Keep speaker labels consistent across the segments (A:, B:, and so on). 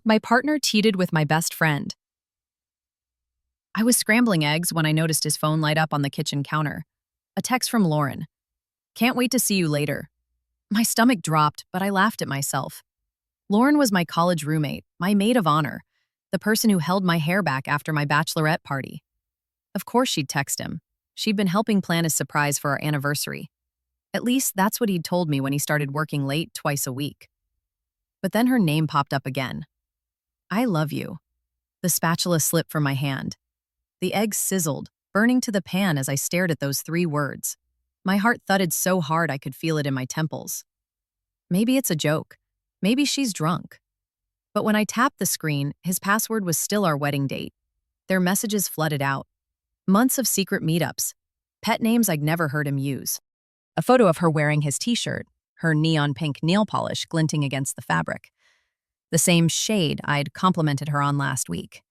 A: My partner cheated with my best friend. I was scrambling eggs when I noticed his phone light up on the kitchen counter. A text from Lauren. Can't wait to see you later. My stomach dropped, but I laughed at myself. Lauren was my college roommate, my maid of honor, the person who held my hair back after my bachelorette party. Of course she'd text him. She'd been helping plan his surprise for our anniversary. At least that's what he'd told me when he started working late twice a week. But then her name popped up again. I love you. The spatula slipped from my hand. The eggs sizzled, burning to the pan as I stared at those 3 words. My heart thudded so hard I could feel it in my temples. Maybe it's a joke. Maybe she's drunk. But when I tapped the screen, his password was still our wedding date. Their messages flooded out. Months of secret meetups. Pet names I'd never heard him use. A photo of her wearing his t-shirt, her neon pink nail polish glinting against the fabric. The same shade I'd complimented her on last week.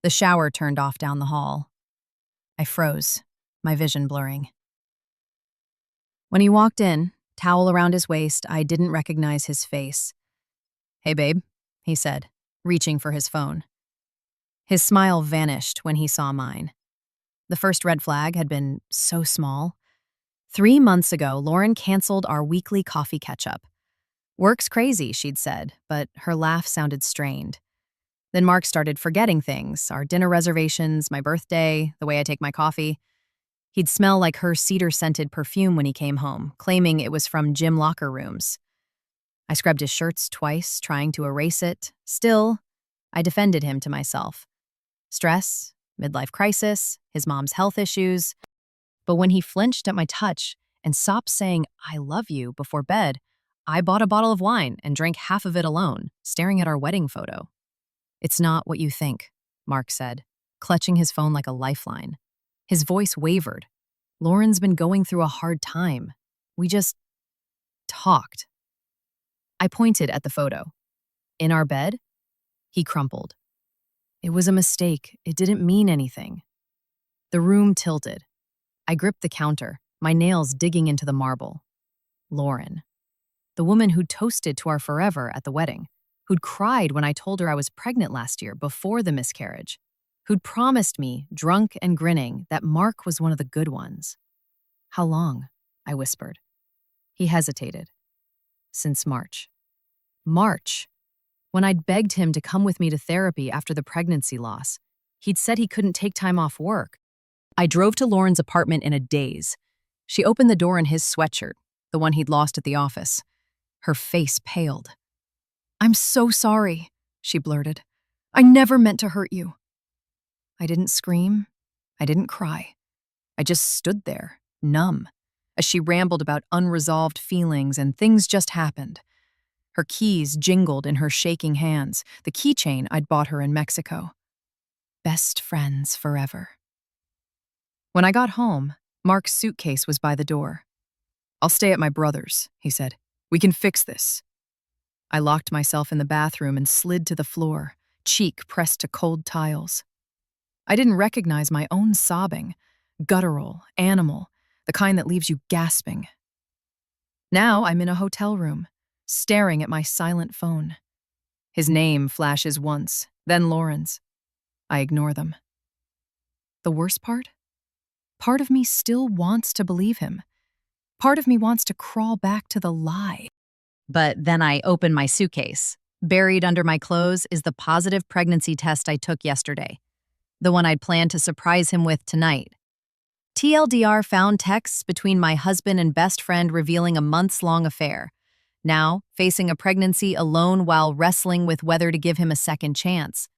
A: The shower turned off down the hall. I froze, my vision blurring. When he walked in, towel around his waist, I didn't recognize his face. Hey, babe, he said, reaching for his phone. His smile vanished when he saw mine. The first red flag had been so small. 3 months ago, Lauren canceled our weekly coffee catch-up. Work's crazy, she'd said, but her laugh sounded strained. Then Mark started forgetting things, our dinner reservations, my birthday, the way I take my coffee. He'd smell like her cedar-scented perfume when he came home, claiming it was from gym locker rooms. I scrubbed his shirts twice, trying to erase it. Still, I defended him to myself. Stress, midlife crisis, his mom's health issues. But when he flinched at my touch and stopped saying, I love you, before bed, I bought a bottle of wine and drank half of it alone, staring at our wedding photo. It's not what you think, Mark said, clutching his phone like a lifeline. His voice wavered. Lauren's been going through a hard time. We just talked. I pointed at the photo. In our bed? He crumpled. It was a mistake. It didn't mean anything. The room tilted. I gripped the counter, my nails digging into the marble. Lauren. The woman who'd toasted to our forever at the wedding, who'd cried when I told her I was pregnant last year before the miscarriage, who'd promised me, drunk and grinning, that Mark was one of the good ones. How long? I whispered. He hesitated. Since March. March. When I'd begged him to come with me to therapy after the pregnancy loss, he'd said he couldn't take time off work. I drove to Lauren's apartment in a daze. She opened the door in his sweatshirt, the one he'd lost at the office. Her face paled. I'm so sorry, she blurted. I never meant to hurt you. I didn't scream. I didn't cry. I just stood there, numb, as she rambled about unresolved feelings and things just happened. Her keys jingled in her shaking hands, the keychain I'd bought her in Mexico. Best friends forever. When I got home, Mark's suitcase was by the door. I'll stay at my brother's, he said. We can fix this. I locked myself in the bathroom and slid to the floor, cheek pressed to cold tiles. I didn't recognize my own sobbing, guttural, animal, the kind that leaves you gasping. Now I'm in a hotel room, staring at my silent phone. His name flashes once, then Lauren's. I ignore them. The worst part? Part of me still wants to believe him. Part of me wants to crawl back to the lie. But then I open my suitcase. Buried under my clothes is the positive pregnancy test I took yesterday, the one I'd planned to surprise him with tonight. TLDR found texts between my husband and best friend revealing a months-long affair. Now, facing a pregnancy alone while wrestling with whether to give him a second chance.